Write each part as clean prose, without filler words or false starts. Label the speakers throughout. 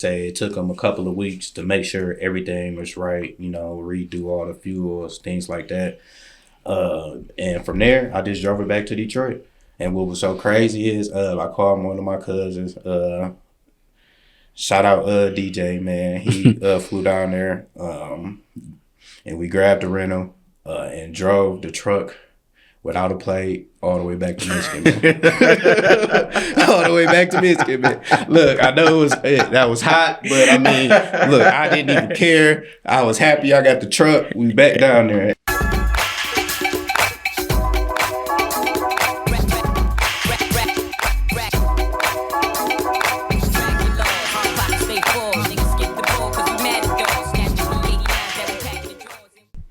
Speaker 1: Say it took them a couple of weeks to make sure everything was right, redo all the fuels, things like that. And from there, I just drove it back to Detroit. And what was so crazy is I called one of my cousins. Shout out DJ, man. He flew down there and we grabbed the rental and drove the truck without a plate all the way back to Michigan, man. All the way back to Michigan, man. Look, I know that was hot, but I mean, look, I didn't even care. I was happy I got the truck. We back down there.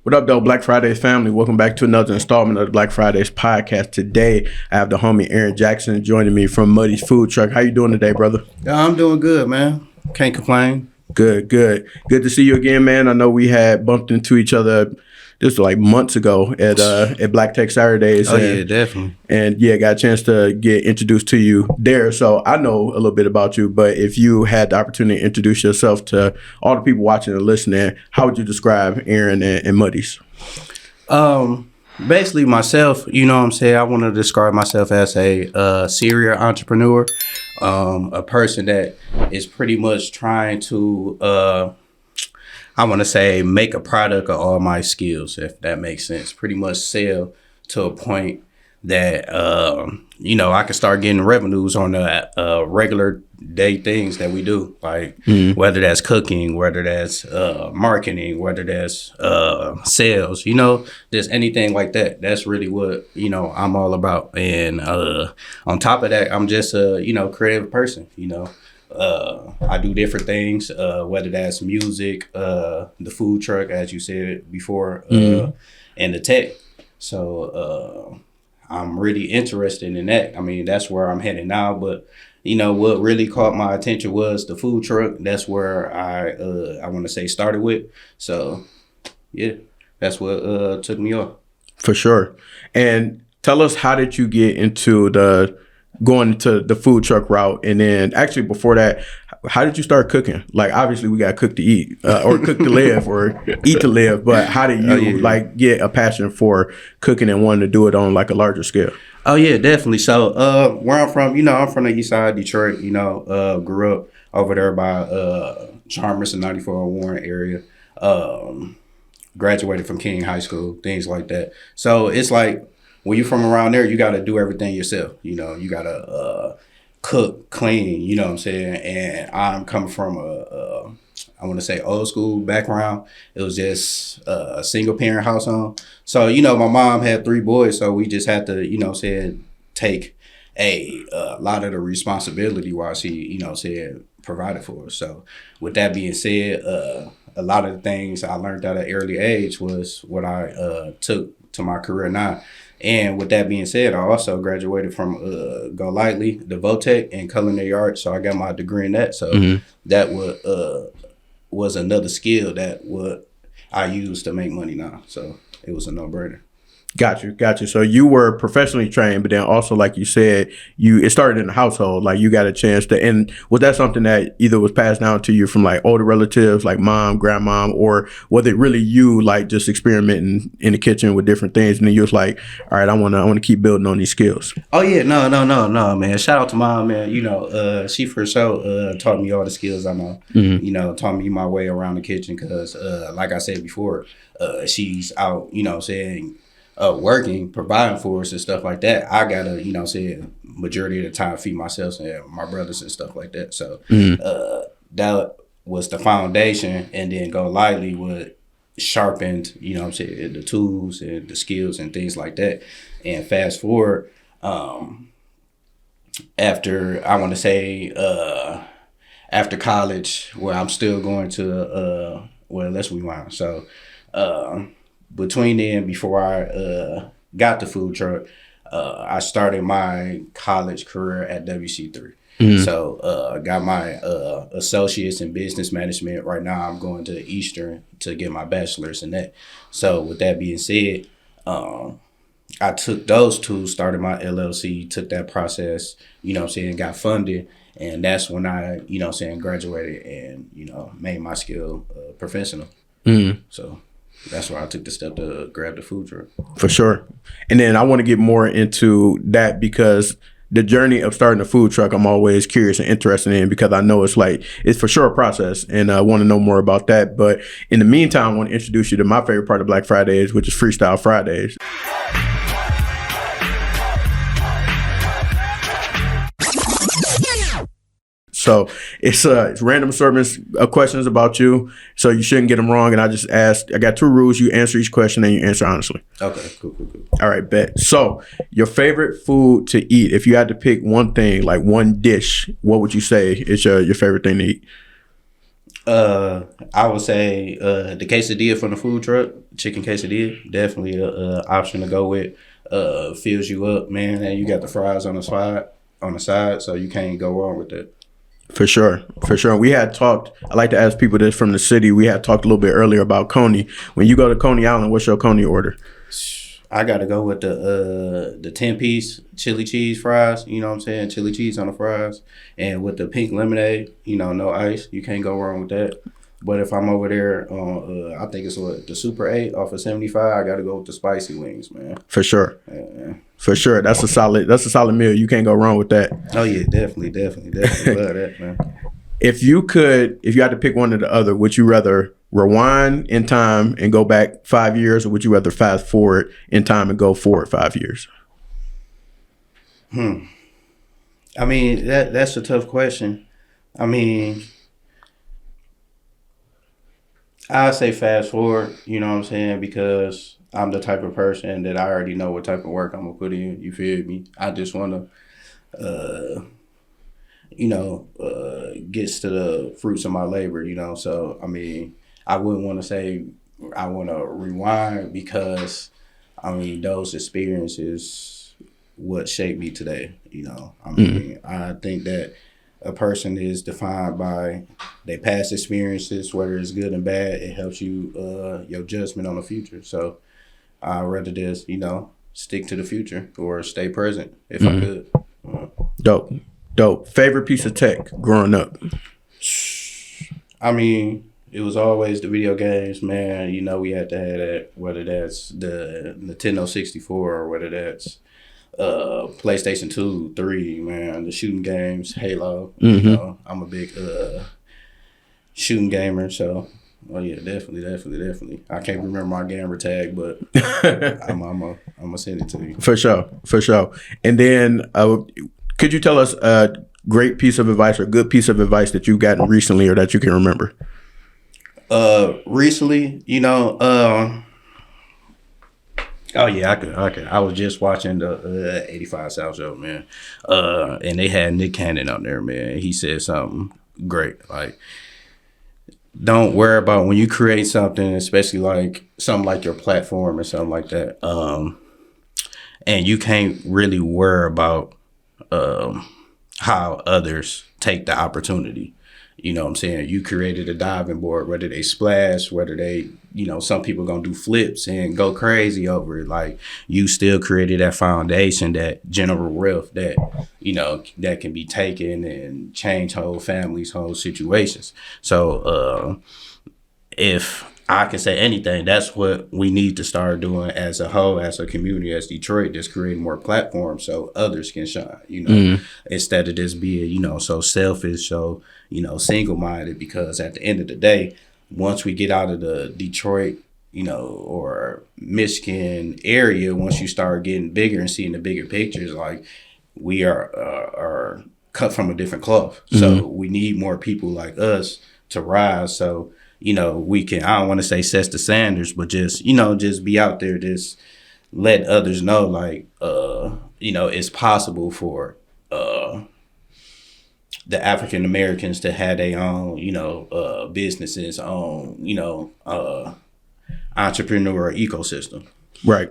Speaker 2: What up, though, Black Fridays family? Welcome back to another installment of the Black Fridays podcast. Today, I have the homie Aaron Jackson joining me from Muddy's Food Truck. How you doing today, brother?
Speaker 1: Yeah, I'm doing good, man. Can't complain.
Speaker 2: Good. Good to see you again, man. I know we had bumped into each other just like months ago at Black Tech Saturdays.
Speaker 1: Yeah, definitely.
Speaker 2: And yeah, got a chance to get introduced to you there. So I know a little bit about you, but if you had the opportunity to introduce yourself to all the people watching and listening, how would you describe Aaron and Muddy's?
Speaker 1: Basically myself, you know what I'm saying? I want to describe myself as a serial entrepreneur, a person that is pretty much trying to I want to say make a product of all my skills, if that makes sense. Pretty much sell to a point that, I can start getting revenues on the regular day things that we do. Like whether that's cooking, whether that's marketing, whether that's sales, just anything like that. That's really what, I'm all about. And on top of that, I'm just a, creative person, I do different things, whether that's music, the food truck, as you said before, and the tech. So I'm really interested in that. I mean, that's where I'm heading now. But, what really caught my attention was the food truck. That's where I want to say started with. So, yeah, that's what took me off.
Speaker 2: For sure. And tell us, how did you get into going to the food truck route? And then actually before that, how did you start cooking? Like, obviously we got to cook to eat or cook to live or eat to live. But how did you get a passion for cooking and wanting to do it on like a larger scale?
Speaker 1: Oh, yeah, definitely. So where I'm from, I'm from the east side of Detroit, grew up over there by Chalmers and 94 Warren area. Graduated from King High School, things like that. So it's like, when you're from around there, you got to do everything yourself. You got to cook, clean, you know what I'm saying? And I'm coming from I want to say old school background. It was just a single parent household. So, my mom had 3 boys, so we just had to, take a lot of the responsibility while she, provided for us. So with that being said, a lot of the things I learned at an early age was what I took to my career now. And with that being said, I also graduated from Go Lightly, the Votech, and Culinary Arts. So I got my degree in that. So that was another skill that I use to make money now. So it was a no-brainer.
Speaker 2: Got you. So you were professionally trained, but then also, like you said, it started in the household. Like, you got a chance to, and was that something that either was passed down to you from like older relatives, like mom, grandmom, or was it really you like just experimenting in the kitchen with different things, and then you was like, all right, I want to keep building on these skills?
Speaker 1: Oh yeah, no, man. Shout out to mom, man. She for sure taught me all the skills I know. Taught me my way around the kitchen because, like I said before, she's out, working, providing for us and stuff like that. I gotta, majority of the time feed myself and my brothers and stuff like that. So that was the foundation. And then Go Lightly would sharpened, the tools and the skills and things like that. And fast forward, after, I want to say, after college, where I'm still going to, let's rewind. So, between then, before I got the food truck, I started my college career at WC3. So got my associates in business management. Right now I'm going to Eastern to get my bachelor's in that. So with that being said, I took those two, started my LLC, took that process, got funded, And that's when I, graduated and, made my skill professional. So that's why I took the step to grab the food truck.
Speaker 2: For sure. And then I want to get more into that because the journey of starting a food truck, I'm always curious and interested in because I know it's for sure a process and I want to know more about that. But in the meantime, I want to introduce you to my favorite part of Black Fridays, which is Freestyle Fridays. So it's random assortments of questions about you. So you shouldn't get them wrong. And I just asked, I got 2 rules. You answer each question and you answer honestly.
Speaker 1: Okay, cool.
Speaker 2: All right, bet. So your favorite food to eat, if you had to pick one thing, like one dish, what would you say is your favorite thing to eat?
Speaker 1: I would say the quesadilla from the food truck, chicken quesadilla, definitely a option to go with. Fills you up, man, and you got the fries on the side, so you can't go wrong with that.
Speaker 2: For sure. We had talked, I like to ask people this from the city. We had talked a little bit earlier about Coney. When you go to Coney Island, what's your Coney order?
Speaker 1: I got to go with the 10-piece chili cheese fries, you know what I'm saying? Chili cheese on the fries. And with the pink lemonade, no ice. You can't go wrong with that. But if I'm over there on, I think it's the Super 8 off of 75, I got to go with the spicy wings, man.
Speaker 2: For sure.
Speaker 1: Yeah.
Speaker 2: For sure. That's a solid meal. You can't go wrong with that.
Speaker 1: Oh, yeah, definitely. Love that, man.
Speaker 2: If you had to pick one or the other, would you rather rewind in time and go back 5 years, or would you rather fast forward in time and go forward 5 years?
Speaker 1: I mean, that's a tough question. I mean, I say fast forward, you know what I'm saying? Because I'm the type of person that I already know what type of work I'm going to put in. You feel me? I just want to, gets to the fruits of my labor, So, I mean, I wouldn't want to say I want to rewind because, I mean, those experiences what shaped me today, I mean, I think that a person is defined by their past experiences, whether it's good and bad. It helps you, your judgment on the future. So I'd rather just, stick to the future or stay present if I could.
Speaker 2: Dope. Favorite piece of tech growing up?
Speaker 1: I mean, it was always the video games, man. We had to have that, whether that's the Nintendo 64 or whether that's PlayStation 2, 3, man, the shooting games, Halo. I'm a big shooting gamer, so yeah, definitely. I can't remember my gamer tag, but I'm gonna send it to you.
Speaker 2: For sure. And then could you tell us a great piece of advice or good piece of advice that you've gotten recently or that you can remember?
Speaker 1: Recently, oh yeah, I could. I was just watching the 85 South show, man. And they had Nick Cannon on there, man. He said something great. Like, don't worry about when you create something, especially like something like your platform or something like that. And you can't really worry about how others take the opportunity. You know what I'm saying? You created a diving board, whether they splash, whether they, some people gonna do flips and go crazy over it. Like, you still created that foundation, that general wealth that, that can be taken and change whole families, whole situations. So if I can say anything, that's what we need to start doing as a whole, as a community, as Detroit, just creating more platforms so others can shine, instead of just being, so selfish, so, single-minded, because at the end of the day, once we get out of the Detroit, or Michigan area, once you start getting bigger and seeing the bigger pictures, like, we are cut from a different cloth. So we need more people like us to rise. So, we can, I don't want to say set the standards, but just, just be out there, just let others know, like, it's possible for the African Americans to have their own, businesses, own, entrepreneur ecosystem.
Speaker 2: Right.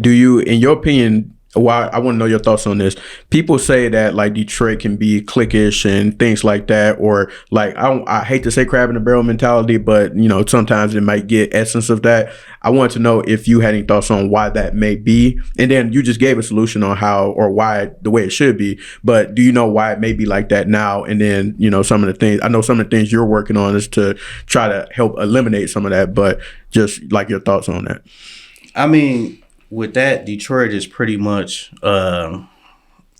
Speaker 2: Do you, in your opinion, Well, I want to know your thoughts on this. People say that like Detroit can be cliquish and things like that, or like I hate to say crab in the barrel mentality, but you know sometimes it might get essence of that. I want to know if you had any thoughts on why that may be, and then you just gave a solution on how or why the way it should be. But do you know why it may be like that now? And then you know some of the things I know some of the things you're working on is to try to help eliminate some of that. But just like your thoughts on that.
Speaker 1: I mean, with that, Detroit is pretty much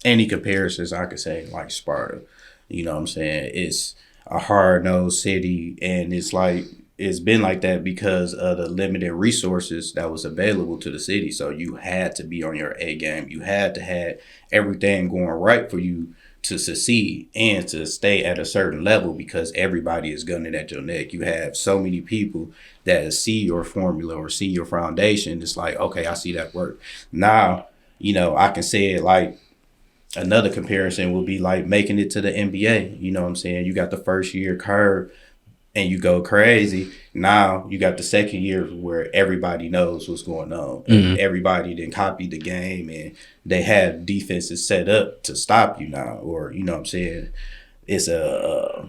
Speaker 1: any comparisons I could say like Sparta. You know what I'm saying? It's a hard-nosed city, and it's been like that because of the limited resources that was available to the city. So you had to be on your A game. You had to have everything going right for you to succeed and to stay at a certain level because everybody is gunning at your neck. You have so many people that see your formula or see your foundation. It's like, okay, I see that work. Now, you know, I can say it like another comparison would be like making it to the NBA. You know what I'm saying? You got the first year curve and you go crazy. Now you got the second year where everybody knows what's going on. Mm-hmm. Everybody then copied the game and they have defenses set up to stop you now. Or, you know what I'm saying? It's a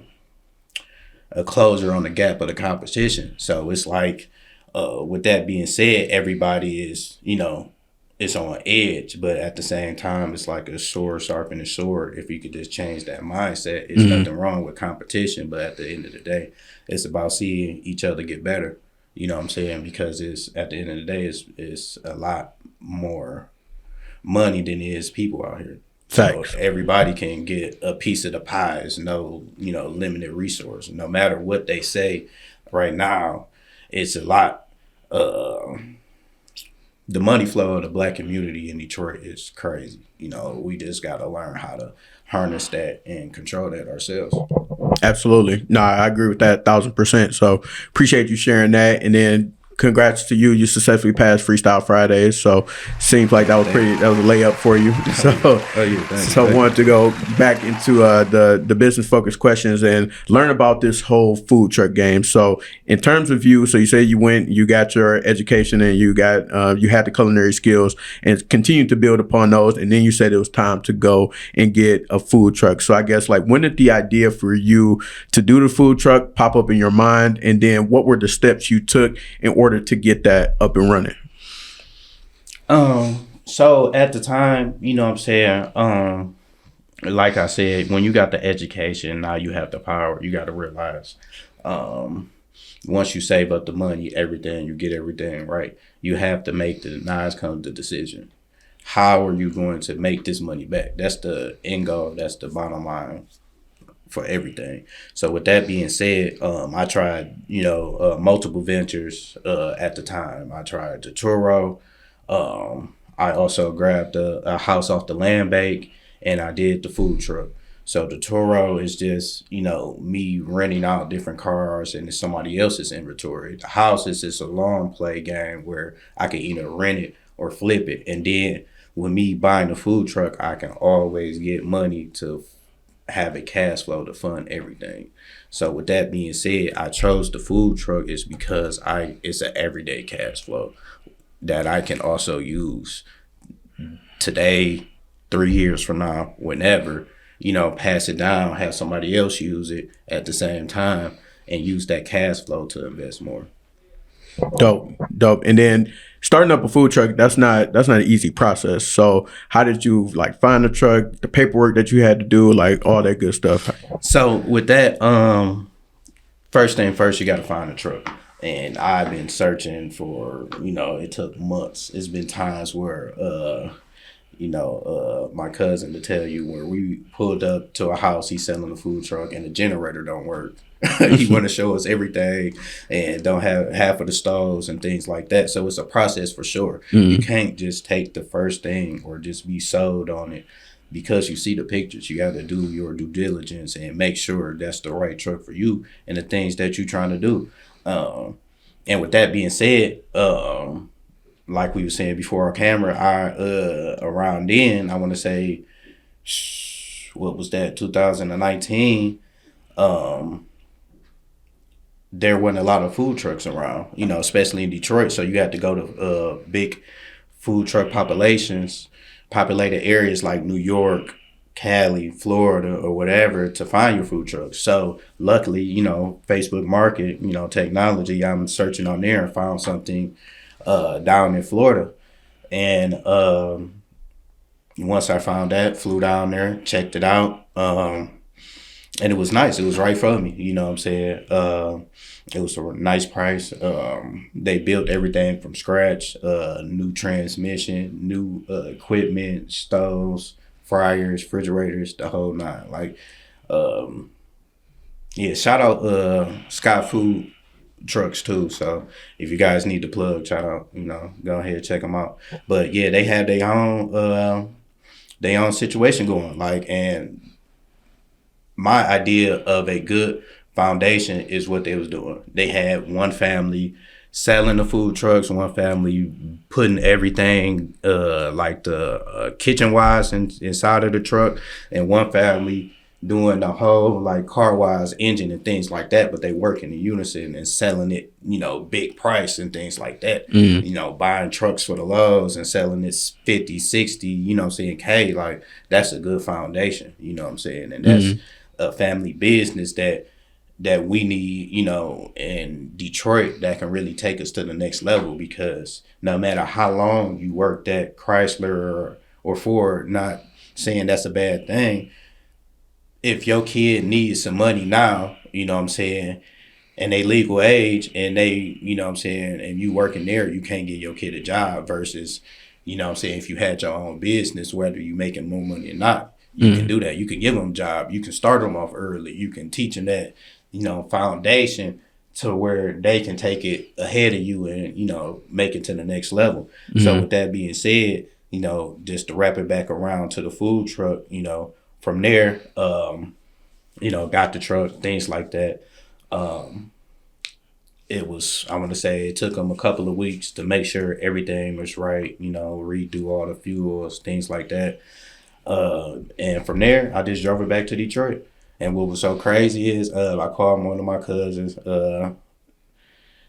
Speaker 1: closure on the gap of the competition. So it's like, with that being said, everybody is, you know, it's on edge, but at the same time, it's like a sword sharpening a sword. If you could just change that mindset, it's nothing wrong with competition. But at the end of the day, it's about seeing each other get better. You know what I'm saying? Because it's at the end of the day, it's a lot more money than it is people out here.
Speaker 2: Thanks.
Speaker 1: So everybody can get a piece of the pie. There's no, you know, limited resource. No matter what they say right now, it's a lot. The money flow of the black community in Detroit is crazy. You know, we just got to learn how to harness that and control that ourselves.
Speaker 2: Absolutely. No, I agree with that 1,000%. So appreciate you sharing that. And then congrats to you. You successfully passed Freestyle Fridays. So seems like that was a layup for you. So I wanted to go back into the business focused questions and learn about this whole food truck game. So in terms of you, so you say you got your education and you had the culinary skills and continued to build upon those. And then you said it was time to go and get a food truck. So I guess like when did the idea for you to do the food truck pop up in your mind? And then what were the steps you took in order to get that up and running?
Speaker 1: So at the time, you know what I'm saying, like I said, when you got the education, now you have the power. You got to realize, once you save up the money, you get everything right. You have to make the decision. How are you going to make this money back? That's the end goal. That's the bottom line for everything. So with that being said, I tried, multiple ventures at the time. I tried the Turo. I also grabbed a house off the land bank, and I did the food truck. So the Turo is just, me renting out different cars and it's somebody else's inventory. The house is just a long play game where I can either rent it or flip it. And then with me buying the food truck, I can always get money to have a cash flow to fund everything. So with that being said, I chose the food truck is because it's an everyday cash flow that I can also use today, 3 years from now, whenever, pass it down, have somebody else use it at the same time and use that cash flow to invest more.
Speaker 2: Dope. And then starting up a food truck, that's not an easy process. So how did you find the truck, the paperwork that you had to do, all that good stuff?
Speaker 1: So with that, first thing first, you got to find a truck. And I've been searching for, it took months. It's been times where, my cousin to tell you where we pulled up to a house, he's selling a food truck and the generator don't work. He want to show us everything and don't have half of the stoves and things like that. So it's a process for sure. Mm-hmm. You can't just take the first thing or just be sold on it because you see the pictures. You got to do your due diligence and make sure that's the right truck for you and the things that you're trying to do. And with that being said, like we were saying before our camera, around then, I want to say, what was that, 2019, there wasn't a lot of food trucks around, especially in Detroit. So you had to go to big food truck populations populated areas like New York, Cali, Florida, or whatever to find your food trucks. So luckily, Facebook Market, technology, I'm searching on there and found something down in Florida. And once I found that, flew down there, checked it out. And it was nice. It was right for me. You know what I'm saying? It was a nice price. They built everything from scratch. New transmission, new equipment, stoves, fryers, refrigerators, the whole nine. Like, shout out Sky Food Trucks too. So if you guys need to plug, shout out, go ahead, check them out. But yeah, they had their own situation going. Like, and my idea of a good foundation is what they was doing. They had one family selling the food trucks, one family putting everything like the kitchen wise inside of the truck, and one family doing the whole like car wise engine and things like that. But they working in unison and selling it, big price and things like that. Buying trucks for the lows and selling it 50, 60, saying, hey, like that's a good foundation, you know what I'm saying? And that's a family business that we need, in Detroit that can really take us to the next level, because no matter how long you worked at Chrysler or Ford, not saying that's a bad thing, if your kid needs some money now, you know what I'm saying, and they legal age and they, you know what I'm saying, and you working there, you can't get your kid a job versus, you know what I'm saying, if you had your own business, whether you making more money or not, you can do that. You can give them a job. You can start them off early. You can teach them that, foundation to where they can take it ahead of you and, make it to the next level. So with that being said, just to wrap it back around to the food truck, from there, got the truck, things like that. It was, I want to say it took them a couple of weeks to make sure everything was right, redo all the fuels, things like that. And from there, I just drove it back to Detroit. And what was so crazy is I called one of my cousins.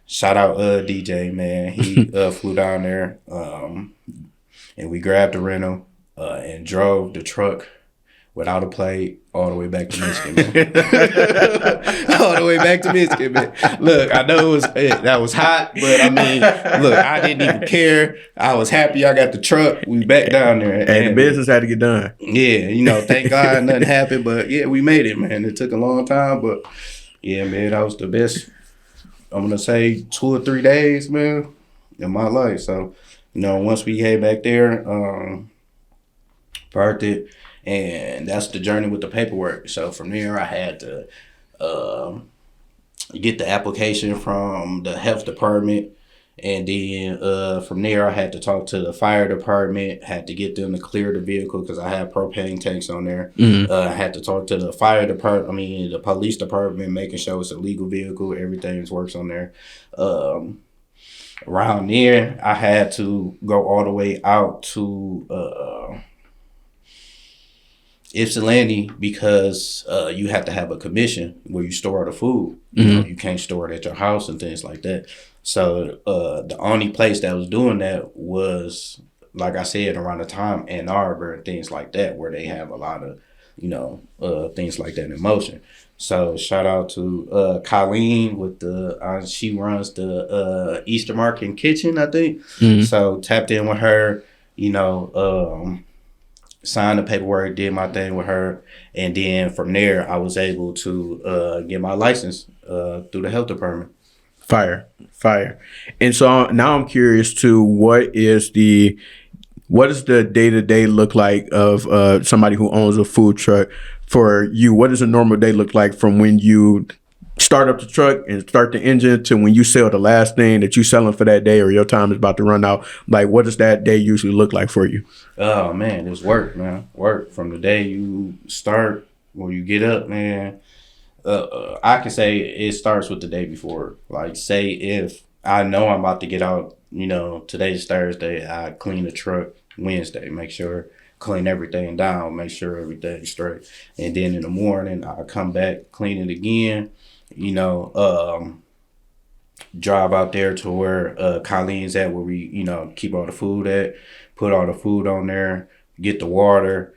Speaker 1: Shout out DJ, man. He flew down there, and we grabbed the rental and drove the truck without a plate all the way back to Michigan, man. All the way back to Michigan, man. Look, I know that was hot, but I mean, look, I didn't even care. I was happy I got the truck. We back down there.
Speaker 2: And the business had to get done.
Speaker 1: Yeah, thank God nothing happened, but yeah, we made it, man. It took a long time, but yeah, man, that was the best, I'm going to say 2 or 3 days, man, in my life. So, once we head back there, parked it, and that's the journey with the paperwork. So from there, I had to get the application from the health department. And then from there, I had to talk to the fire department, had to get them to clear the vehicle because I had propane tanks on there. I had to talk to the fire department, the police department, making sure it's a legal vehicle, everything works on there. Around there, I had to go all the way out to Ypsilanti because you have to have a commission where you store the food. You can't store it at your house and things like that. So the only place that was doing that was, like I said, around the time Ann Arbor and things like that, where they have a lot of, things like that in motion. So shout out to Colleen with she runs the Easter Market and Kitchen, I think. So tapped in with her, signed the paperwork, did my thing with her, and then from there I was able to get my license through the health department.
Speaker 2: Fire. And so now I'm curious to what does the day-to-day look like of somebody who owns a food truck for you? What does a normal day look like from when you start up the truck and start the engine to when you sell the last thing that you're selling for that day or your time is about to run out? Like, what does that day usually look like for you?
Speaker 1: Oh, man, it's work, man. Work from the day you start, when you get up, man. I can say it starts with the day before. Like, say if I know I'm about to get out, today's Thursday, I clean the truck Wednesday, make sure, clean everything down, make sure everything's straight. And then in the morning, I come back, clean it again, drive out there to where Colleen's at, where we, keep all the food at, put all the food on there, get the water.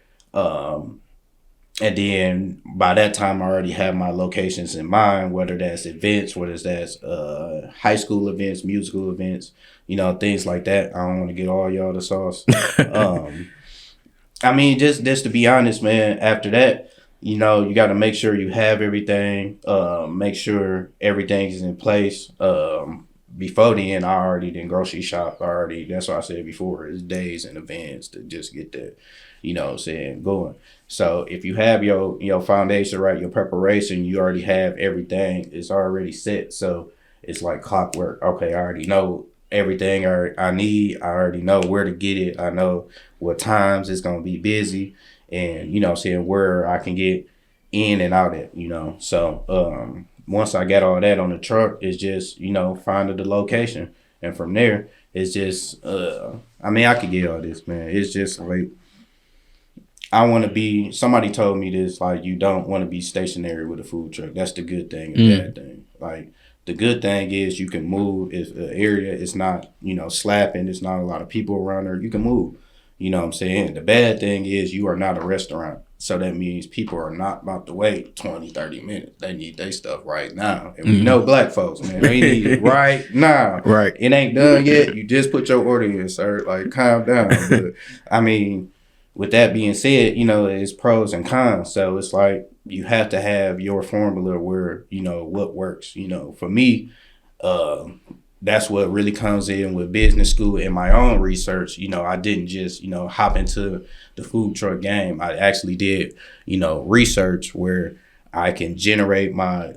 Speaker 1: And then by that time, I already have my locations in mind, whether that's events, whether that's high school events, musical events, things like that. I don't want to get all y'all the sauce. I mean, just to be honest, man, after that, you got to make sure you have everything, make sure everything is in place. Before then, I already did grocery shop. That's what I said before, it's days in advance to just get that, going. So if you have your foundation right, your preparation, you already have everything. It's already set. So it's like clockwork. Okay, I already know everything I need. I already know where to get it. I know what times it's gonna be busy, and where I can get in and out at. So once I got all that on the truck, it's just finding the location, and from there it's just I could get all this, man. It's just like, I want to be, somebody told me this, like, you don't want to be stationary with a food truck. That's the good thing and bad thing. Like, the good thing is you can move. If the area is not, slapping, there's not a lot of people around there, you can move. You know what I'm saying? The bad thing is you are not a restaurant. So that means people are not about to wait 20, 30 minutes. They need their stuff right now. And we know black folks, man. They need it right now.
Speaker 2: Right.
Speaker 1: It ain't done yet. You just put your order in, sir. Like, calm down. But, with that being said, it's pros and cons. So it's like you have to have your formula where, what works. For me, that's what really comes in with business school and my own research. I didn't just, hop into the food truck game. I actually did, research where I can generate my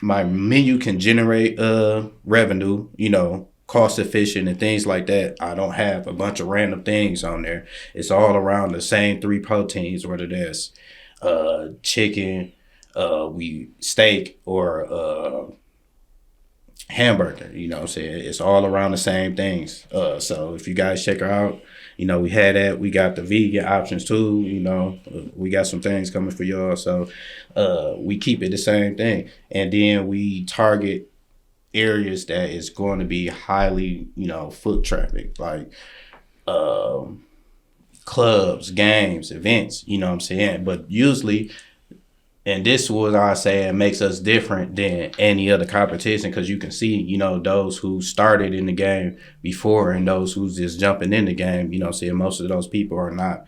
Speaker 1: menu can generate revenue, cost efficient and things like that. I don't have a bunch of random things on there. It's all around the same 3 proteins, whether that's chicken, steak, or hamburger. You know what I'm saying? It's all around the same things. So if you guys check her out, we had that. We got the vegan options too. We got some things coming for y'all. So we keep it the same thing. And then we target areas that is going to be highly, foot traffic, like clubs, games, events, you know what I'm saying? But usually, and this was I say it makes us different than any other competition, because you can see, those who started in the game before and those who's just jumping in the game, most of those people are not,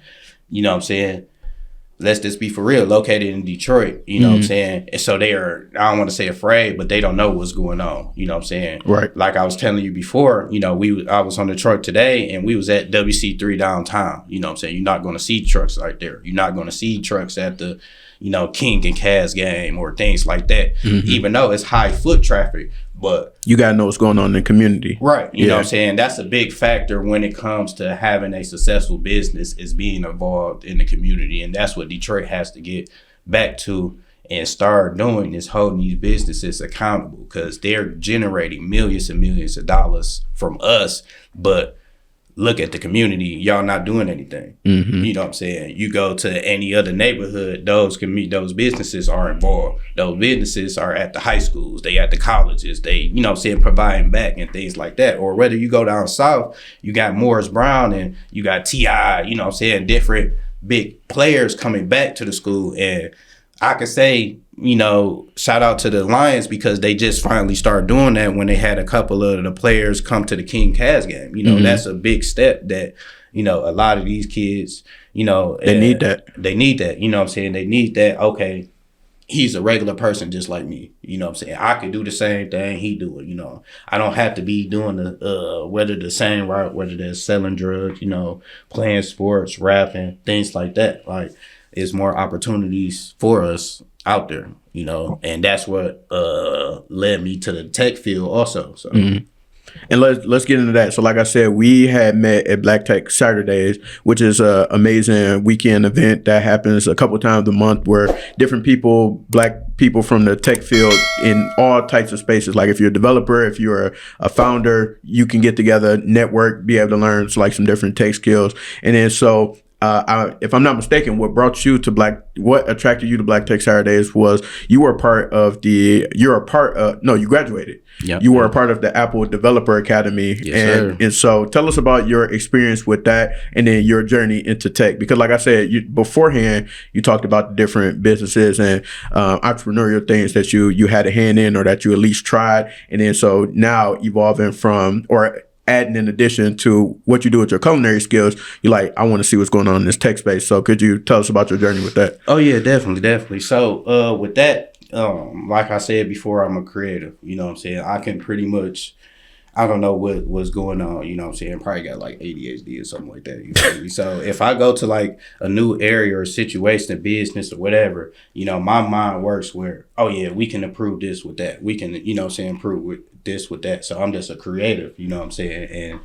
Speaker 1: let's just be for real, located in Detroit, what I'm saying? And so they are, I don't want to say afraid, but they don't know what's going on, what I'm saying?
Speaker 2: Right.
Speaker 1: Like I was telling you before, I was on the truck today and we was at WC3 downtown, what I'm saying? You're not going to see trucks right there. You're not going to see trucks at the, King and Cass game or things like that, even though it's high foot traffic. But
Speaker 2: you got to know what's going on in the community.
Speaker 1: Right. You know what I'm saying? That's a big factor when it comes to having a successful business, is being involved in the community. And that's what Detroit has to get back to and start doing, is holding these businesses accountable, because they're generating millions and millions of dollars from us. But look at the community, y'all not doing anything. You know what I'm saying? You go to any other neighborhood, those businesses are involved. Those businesses are at the high schools, they at the colleges, they, providing back and things like that. Or whether you go down south, you got Morris Brown and you got T.I., different big players coming back to the school. And I could say, shout out to the Lions, because they just finally started doing that when they had a couple of the players come to the King Cavs game. That's a big step that, a lot of these kids,
Speaker 2: they need that.
Speaker 1: They need that, what I'm saying? They need that. Okay, he's a regular person just like me. What I'm saying? I could do the same thing he do it, I don't have to be doing whether the same route, whether they're selling drugs, playing sports, rapping, things like that. Like, it's more opportunities for us out there, and that's what led me to the tech field also. So,
Speaker 2: and let's get into that. So, like I said, we had met at Black Tech Saturdays, which is an amazing weekend event that happens a couple times a month, where different people, black people from the tech field in all types of spaces. Like if you're a developer, if you're a founder, you can get together, network, be able to learn like some different tech skills. And then so if I'm not mistaken, what attracted you to Black Tech Saturdays was you graduated.
Speaker 1: Yep.
Speaker 2: You were a part of the Apple Developer Academy.
Speaker 1: Yes,
Speaker 2: and so tell us about your experience with that and then your journey into tech. Because like I said, beforehand, you talked about the different businesses and entrepreneurial things that you had a hand in or that you at least tried. And then so now evolving from or adding in addition to what you do with your culinary skills, you're like, I want to see what's going on in this tech space. So could you tell us about your journey with that?
Speaker 1: Oh yeah, definitely. So with that, like I said before, I'm a creative. You know what I'm saying? I can pretty much, I don't know what's going on. You know what I'm saying? Probably got like ADHD or something like that. You feel me? So if I go to like a new area or situation, business or whatever, you know, my mind works where, oh yeah, we can improve this with that. We can, you know what I'm saying, improve with this with that. So I'm just a creative, you know what I'm saying? And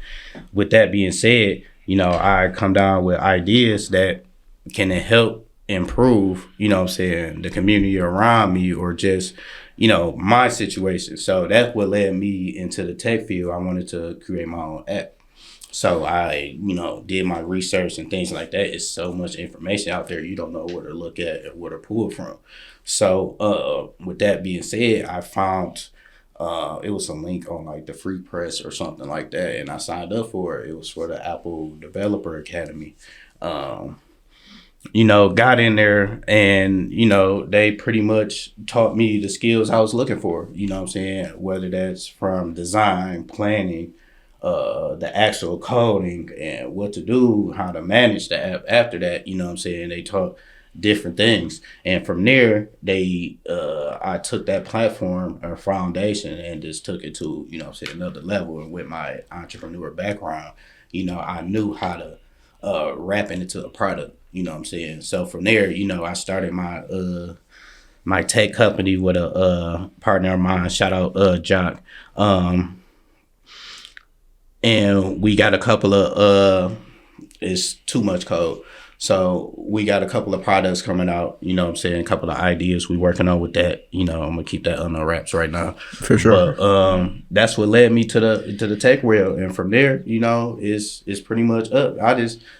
Speaker 1: with that being said, you know, I come down with ideas that can help improve, you know what I'm saying, the community around me or just, you know, my situation. So that's what led me into the tech field. I wanted to create my own app. So I, you know, did my research and things like that. It's so much information out there. You don't know where to look at or where to pull from. So with that being said, I found it was a link on like the Free Press or something like that. And I signed up for it. It was for the Apple Developer Academy. You know, got in there and, you know, they pretty much taught me the skills I was looking for, you know what I'm saying? Whether that's from design, planning, the actual coding and what to do, how to manage the app after that, you know what I'm saying? They taught different things. And from there, I took that platform or foundation and just took it to, you know what I'm saying, another level. And with my entrepreneur background, you know, I knew how to wrap it into a product. You know what I'm saying? So from there, you know, I started my tech company with a partner of mine. Shout out Jock. And we got a couple of it's too much code. So we got a couple of products coming out, you know what I'm saying, a couple of ideas we working on with that. You know, I'm gonna keep that under wraps right now.
Speaker 2: For sure.
Speaker 1: But that's what led me to the tech world. And from there, you know, it's pretty much up.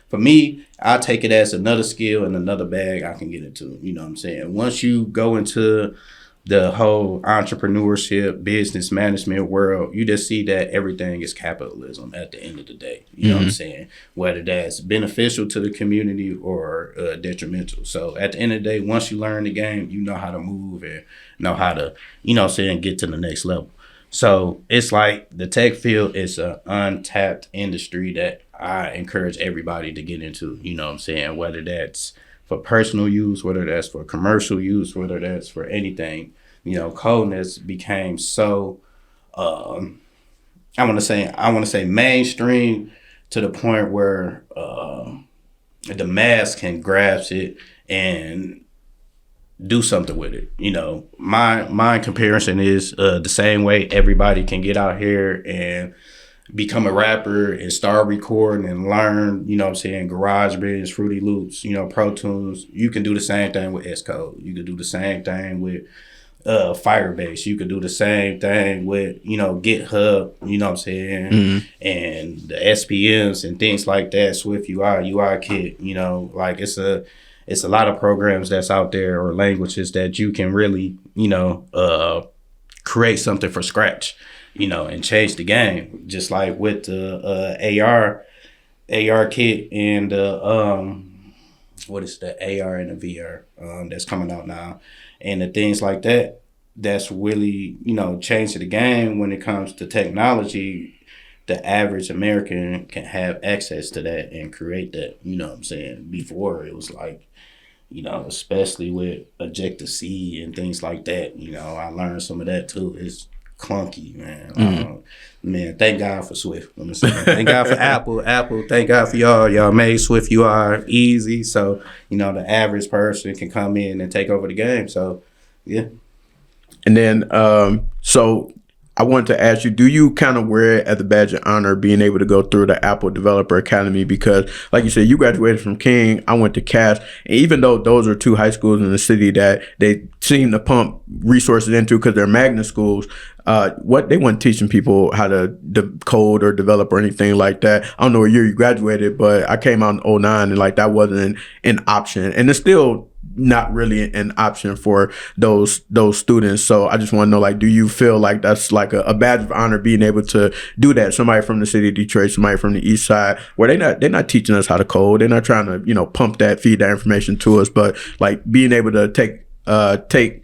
Speaker 1: For me, I take it as another skill and another bag I can get into. You know what I'm saying? Once you go into the whole entrepreneurship, business management world, you just see that everything is capitalism at the end of the day. You know what I'm saying? Whether that's beneficial to the community or detrimental. So at the end of the day, once you learn the game, you know how to move and know how to, you know what I'm saying, get to the next level. So it's like the tech field is an untapped industry that I encourage everybody to get into, you know what I'm saying? Whether that's for personal use, whether that's for commercial use, whether that's for anything, you know, coding has became so, I want to say mainstream to the point where the mass can grasp it and do something with it. You know, my comparison is the same way everybody can get out here and become a rapper and start recording and learn, you know what I'm saying, GarageBand, Fruity Loops, you know, Pro Tools. You can do the same thing with Xcode. You can do the same thing with Firebase. You could do the same thing with, you know, GitHub, you know what I'm saying, and the SPMs and things like that, Swift UI Kit, you know, like it's a lot of programs that's out there or languages that you can really, you know, create something from scratch, you know, and change the game. Just like with the AR kit and what is the AR and the VR that's coming out now, and the things like that. That's really, you know, changing the game when it comes to technology. The average American can have access to that and create that. You know what I'm saying? Before it was like, you know, especially with Objective-C and things like that. You know, I learned some of that too. It's clunky, man. Man, thank God for Swift. I'm saying, thank God for Apple. Thank God for y'all. Y'all made Swift UI easy, so you know the average person can come in and take over the game. So, yeah.
Speaker 2: And then, so I wanted to ask you, do you kind of wear it as a badge of honor being able to go through the Apple Developer Academy? Because like you said, you graduated from King, I went to Cass, and even though those are two high schools in the city that they seem to pump resources into because they're magnet schools, what they weren't teaching people how to code or develop or anything like that. I don't know what year you graduated, but I came out in '09 and like that wasn't an option. And it's still not really an option for those students. So I just want to know, like, do you feel like that's like a badge of honor being able to do that? Somebody from the city of Detroit, somebody from the east side, where they're not teaching us how to code. They're not trying to, feed that information to us, but like being able to take that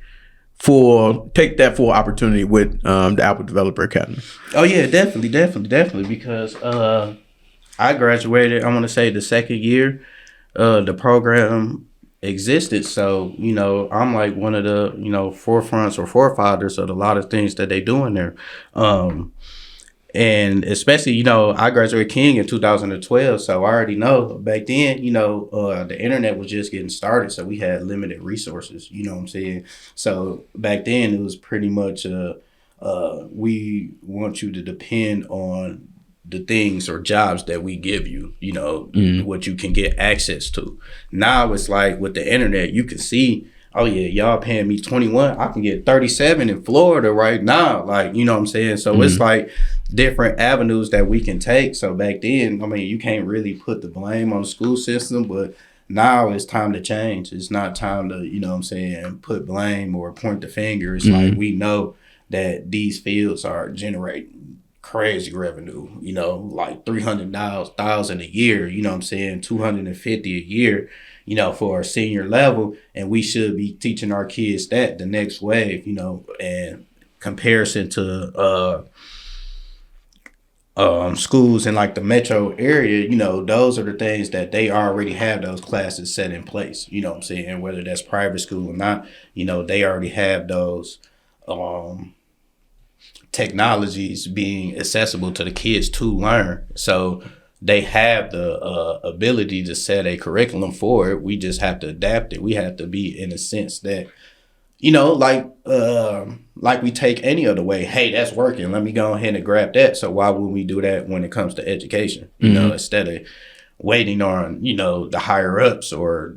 Speaker 2: full opportunity with the Apple Developer Academy.
Speaker 1: Oh yeah, definitely. Because I graduated, I want to say the second year the program existed. So, I'm like one of the, forefronts or forefathers of a lot of things that they do in there. And especially, I graduated King in 2012. So I already know back then, the internet was just getting started. So we had limited resources, you know what I'm saying? So back then it was pretty much, we want you to depend on the things or jobs that we give you, what you can get access to. Now it's like with the internet, you can see, oh yeah, y'all paying me 21. I can get 37 in Florida right now. Like, you know what I'm saying? So it's like different avenues that we can take. So back then, you can't really put the blame on the school system, but now it's time to change. It's not time to, put blame or point the finger. It's like we know that these fields are generating crazy revenue, like $300,000 a year, $250 a year, for a senior level. And we should be teaching our kids that the next wave, and comparison to schools in like the metro area, those are the things that they already have those classes set in place, whether that's private school or not, they already have those technologies being accessible to the kids to learn. So they have the ability to set a curriculum for it. We just have to adapt it. We have to be in a sense that, like we take any other way. Hey, that's working. Let me go ahead and grab that. So why would we do that when it comes to education? Instead of waiting on, the higher ups or,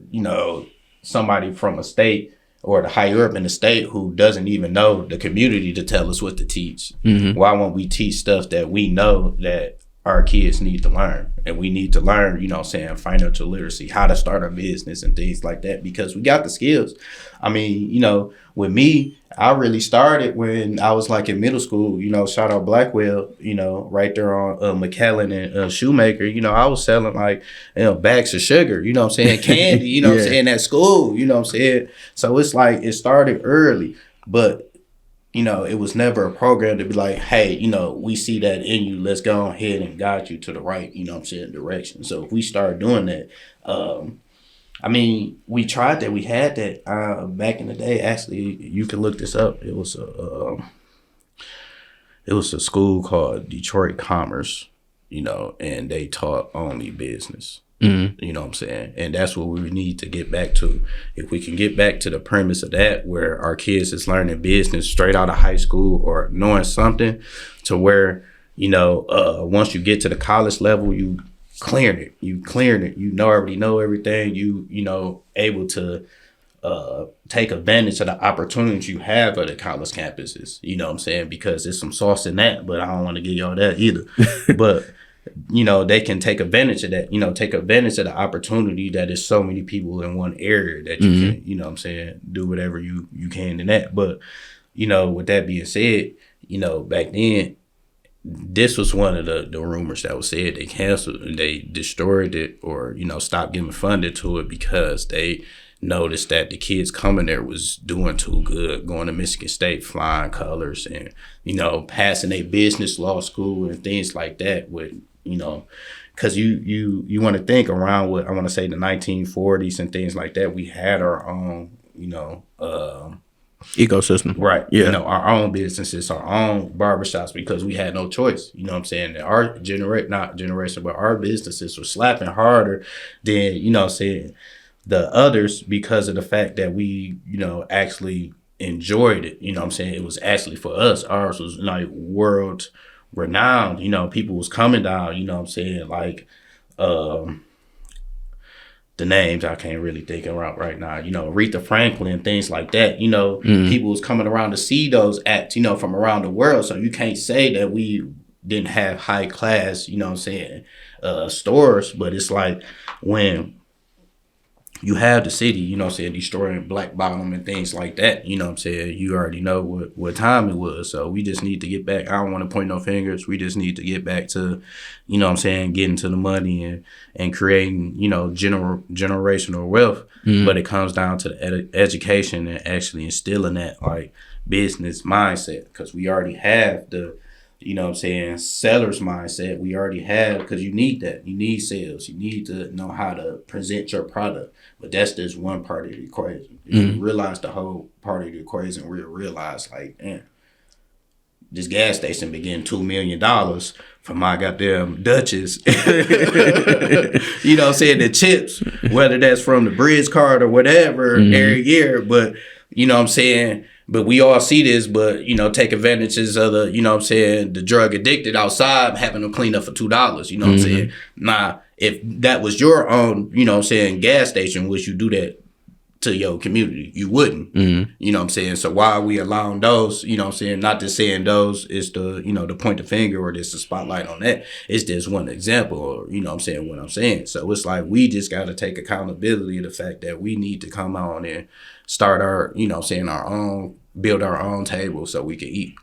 Speaker 1: somebody from a state or the higher up in the state who doesn't even know the community to tell us what to teach. Why won't we teach stuff that we know that our kids need to learn? And we need to learn, financial literacy, how to start a business and things like that, because we got the skills. With me, I really started when I was like in middle school, shout out Blackwell, right there on McAllen and Shoemaker, I was selling like, bags of sugar, candy, at school, So it's like, it started early, but it was never a program to be like, hey, we see that in you. Let's go ahead and guide you to the right, direction. So if we start doing that, we tried that. We had that back in the day. Actually, you can look this up. It was a school called Detroit Commerce, and they taught only business. You know what I'm saying? And that's what we need to get back to. If we can get back to the premise of that, where our kids is learning business straight out of high school or knowing something, to where, once you get to the college level, you clearing it. You already know everything. You able to take advantage of the opportunities you have at the college campuses. You know what I'm saying? Because there's some sauce in that, but I don't want to give y'all that either. But they can take advantage of that, take advantage of the opportunity that is so many people in one area that you can, do whatever you can in that. But, with that being said, back then, this was one of the rumors that was said. They canceled and they destroyed it or, stopped giving funding to it because they noticed that the kids coming there was doing too good, going to Michigan State, flying colors and, passing a business law school and things like that with, because you want to think around what I want to say the 1940s and things like that. We had our own,
Speaker 2: ecosystem,
Speaker 1: right?
Speaker 2: Yeah,
Speaker 1: our own businesses, our own barbershops, because we had no choice. You know what I'm saying? Our not generation, but our businesses were slapping harder than the others because of the fact that we actually enjoyed it. You know what I'm saying? It was actually for us. Ours was like world renowned. You know, people was coming down. You know what I'm saying? Like the names I can't really think of right now. You know, Aretha Franklin, things like that. You know, people was coming around to see those acts. You know, from around the world. So you can't say that we didn't have high class. You know what I'm saying? Stores, but it's like when you have the city, you know what I'm saying, destroying Black Bottom and things like that, you know what I'm saying, you already know what time it was. So we just need to get back. I don't want to point no fingers. We just need to get back to, you know what I'm saying, getting to the money and creating, you know, generational wealth. But it comes down to the education and actually instilling that like business mindset, because we already have the, you know what I'm saying, seller's mindset. We already have, because you need that. You need sales. You need to know how to present your product. But that's just one part of the equation. If you realize the whole part of the equation, we'll realize, like, damn, this gas station been getting $2 million from my goddamn Dutchess. You know what I'm saying? The chips, whether that's from the bridge card or whatever, every year. But, you know what I'm saying? But we all see this, but, you know, take advantages of the, you know what I'm saying, the drug addicted outside, having them clean up for $2. You know what I'm saying? Nah, if that was your own, you know what I'm saying, gas station, would you do that to your community? You wouldn't. You know what I'm saying? So why are we allowing those, you know what I'm saying, not just saying those is the, you know, the point the finger or just the spotlight on that. It's just one example, or, you know what I'm saying, what I'm saying. So it's like we just got to take accountability of the fact that we need to come on and start our, you know what I'm saying, our own, build our own table so we can eat.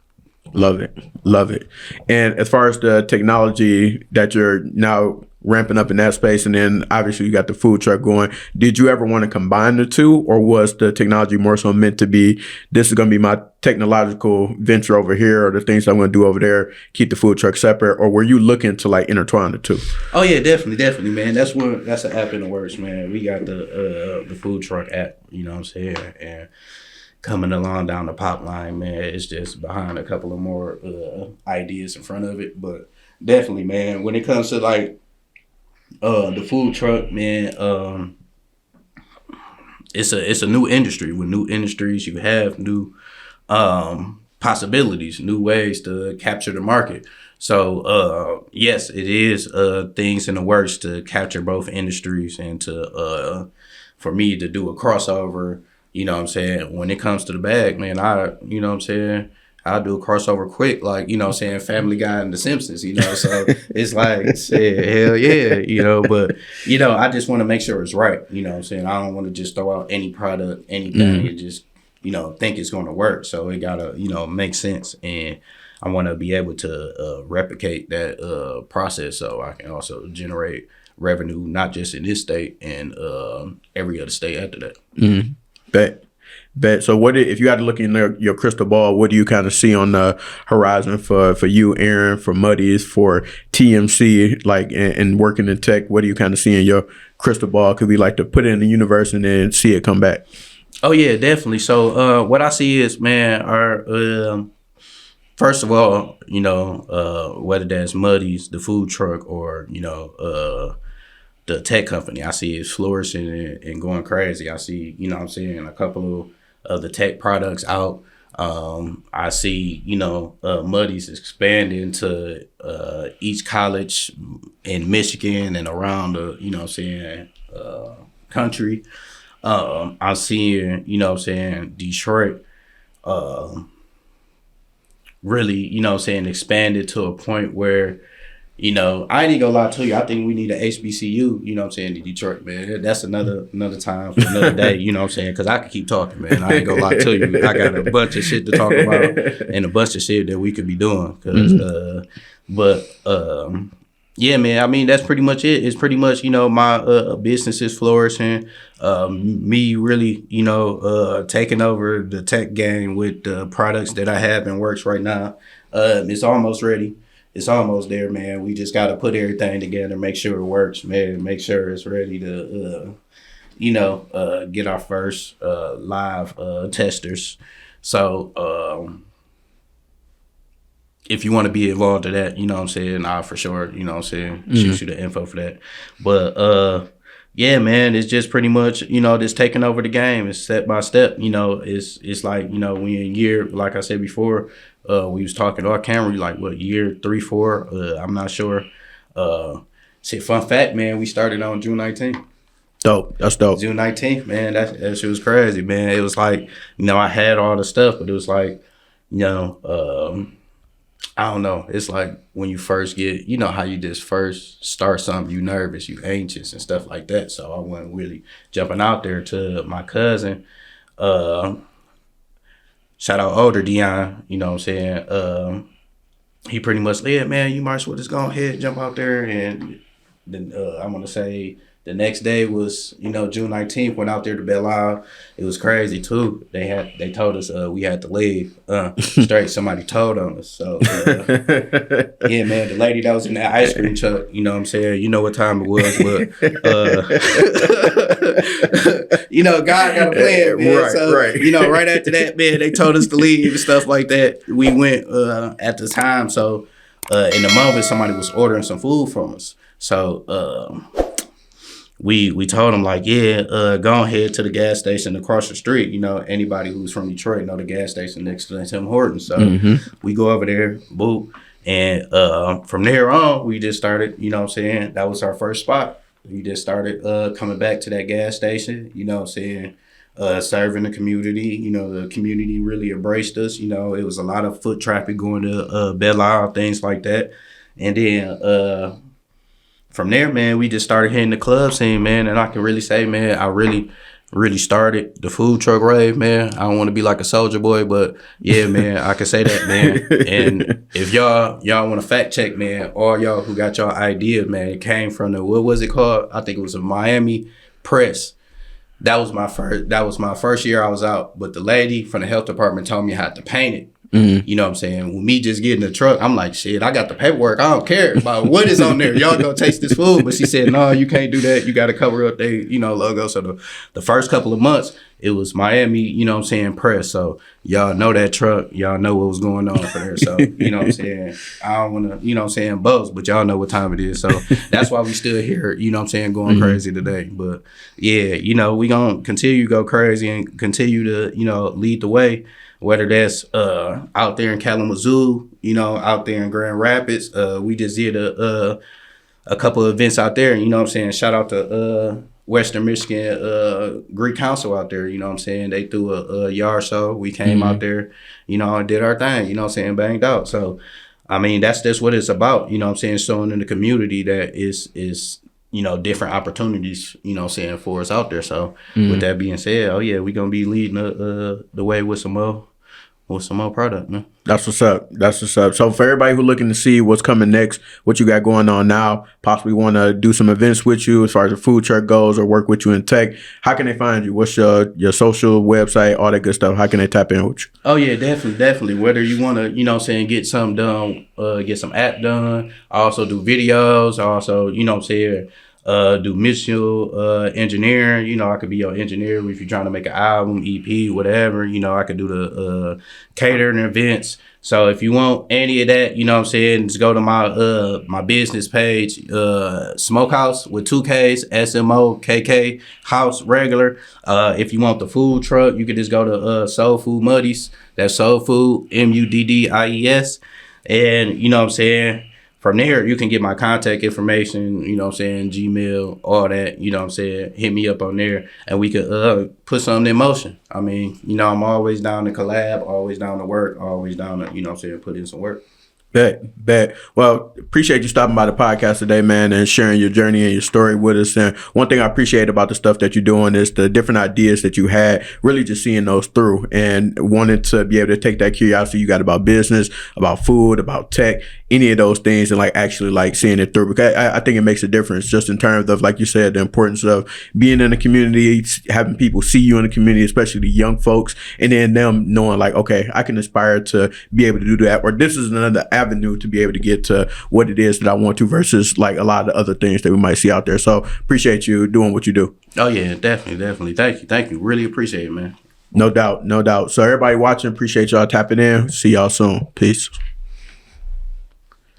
Speaker 2: Love it. Love it. And as far as the technology that you're now ramping up in that space, and then obviously you got the food truck going, did you ever want to combine the two, or was the technology more so meant to be, this is going to be my technological venture over here, or the things I'm going to do over there, keep the food truck separate, or were you looking to like intertwine the two?
Speaker 1: Oh yeah, definitely, man. That's an app in the works, man. We got the food truck app, you know what I'm saying, and coming along down the pipeline, man. It's just behind a couple of more ideas in front of it, but definitely, man. When it comes to like the food truck, man, it's a new industry. With new industries, you have new possibilities, new ways to capture the market. So yes, it is things in the works to capture both industries and to for me to do a crossover. You know what I'm saying? When it comes to the bag, man, you know what I'm saying, I'll do a crossover quick, like, you know what I'm saying, Family Guy and The Simpsons, you know, so it's like, shit, hell yeah, you know, but, you know, I just want to make sure it's right, you know what I'm saying? I don't want to just throw out any product, anything, and just, you know, think it's going to work. So it got to, you know, make sense, and I want to be able to replicate that process so I can also generate revenue, not just in this state and every other state after that.
Speaker 2: Bet. So what if you had to look in your crystal ball, what do you kind of see on the horizon for you, Aaron, for Muddy's, for TMC, like, and working in tech? What do you kind of see in your crystal ball? Could we like to put it in the universe and then see it come back?
Speaker 1: Oh yeah, definitely. So what I see is, man, our first of all, you know, whether that's Muddy's, the food truck, or, you know, the tech company, I see it's flourishing and going crazy. I see, you know what I'm saying, a couple of the tech products out. I see, you know, Muddy's expanding to each college in Michigan and around the, you know what I'm saying, country. I'm seeing, you know what I'm saying, Detroit really, you know what I'm saying, expanded to a point where, you know, I ain't gonna lie to you. I think we need a HBCU, you know what I'm saying, in Detroit, man. That's another time for another day, you know what I'm saying, because I could keep talking, man. I ain't gonna lie to you. I got a bunch of shit to talk about and a bunch of shit that we could be doing. Yeah, man, I mean, that's pretty much it. It's pretty much, you know, my business is flourishing. Me really, you know, taking over the tech game with the products that I have in works right now. It's almost ready. It's almost there, man. We just got to put everything together, make sure it works, man. Make sure it's ready to, you know, get our first live testers. So if you want to be involved in that, you know what I'm saying, I'll for sure, you know what I'm saying, shoot you the info for that. But yeah, man, it's just pretty much, just taking over the game. It's step by step. It's like, we in year, like I said before, we was talking to our camera, like what, year 3, 4, I'm not sure. Shit, fun fact, man, we started on June 19th.
Speaker 2: Dope. That's dope.
Speaker 1: June 19th, man, that shit was crazy, man. It was like, I had all the stuff, but it was like, I don't know. It's like when you first get, how you just first start something, you nervous, you anxious and stuff like that. So I wasn't really jumping out there to my cousin. Shout out older Dion, you know what I'm saying? He pretty much said, man, you might as well just go ahead, jump out there. And then I'm going to say the next day was, June 19th, went out there to Belle Isle. It was crazy too. They told us we had to leave. Straight somebody told on us. So yeah, man, the lady that was in that ice cream truck, you know what I'm saying? You know what time it was, but God got a plan, man.
Speaker 2: Right,
Speaker 1: so,
Speaker 2: right.
Speaker 1: Right after that, man, they told us to leave and stuff like that. We went at the time. So in the moment, somebody was ordering some food from us. So we told them like, go ahead to the gas station across the street. Anybody who's from Detroit know the gas station next to Tim Hortons. So we go over there, boop. And from there on, we just started, that was our first spot. We just started coming back to that gas station, serving the community. The community really embraced us. It was a lot of foot traffic going to Belle Isle, things like that. And then from there, man, we just started hitting the club scene, man. And I can really say, man, I really started the food truck rave, man. I don't want to be like a soldier boy, but yeah, man, I can say that, man. And if y'all want to fact check, man, all y'all who got y'all ideas, man, it came from what was it called? I think it was a Miami Press. That was my first year I was out. But the lady from the health department told me how to paint it. You know what I'm saying? With me just getting the truck, I'm like, shit, I got the paperwork. I don't care about what is on there. Y'all go taste this food. But she said, no, you can't do that. You got to cover up their, logo. So the first couple of months, it was Miami, Press. So y'all know that truck. Y'all know what was going on for there. So, you know what I'm saying? I don't want to, boast, but y'all know what time it is. So that's why we still here, going crazy today. But yeah, we going to continue to go crazy and continue to, lead the way. Whether that's out there in Kalamazoo, out there in Grand Rapids. We just did a couple of events out there. Shout out to Western Michigan Greek Council out there. They threw a yard show. We came out there, and did our thing. Banged out. So, I mean, that's just what it's about. Showing in the community that is different opportunities, for us out there. So with that being said, we're going to be leading the way with some more product, man.
Speaker 2: That's what's up. So for everybody who's looking to see what's coming next, what you got going on now, possibly want to do some events with you as far as the food truck goes or work with you in tech, how can they find you? What's your social website, all that good stuff? How can they tap in with you?
Speaker 1: Oh, yeah, definitely. Whether you want to, get something done, get some app done. I also do videos. I also, do mission engineering. I could be your engineer if you're trying to make an album, EP, whatever. I could do the catering events. So if you want any of that, just go to my business page, Smokehouse with 2 Ks, SMOKK House regular. If you want the food truck, you could just go to Soul Food Muddies. That's Soul Food MUDDIES. And from there, you can get my contact information, Gmail, all that, hit me up on there and we could put something in motion. I mean, I'm always down to collab, always down to work, always down to, put in some work.
Speaker 2: Bet. Well, appreciate you stopping by the podcast today, man, and sharing your journey and your story with us. And one thing I appreciate about the stuff that you're doing is the different ideas that you had, really just seeing those through and wanting to be able to take that curiosity you got about business, about food, about tech, any of those things, and actually seeing it through. Because I think it makes a difference just in terms of, like you said, the importance of being in the community, having people see you in the community, especially the young folks, and then them knowing okay, I can aspire to be able to do that, or this is another avenue to be able to get to what it is that I want to versus a lot of the other things that we might see out there. So appreciate you doing what you do.
Speaker 1: Oh yeah, definitely. Thank you. Really appreciate it, man.
Speaker 2: No doubt. So everybody watching, appreciate y'all tapping in. See y'all soon. Peace.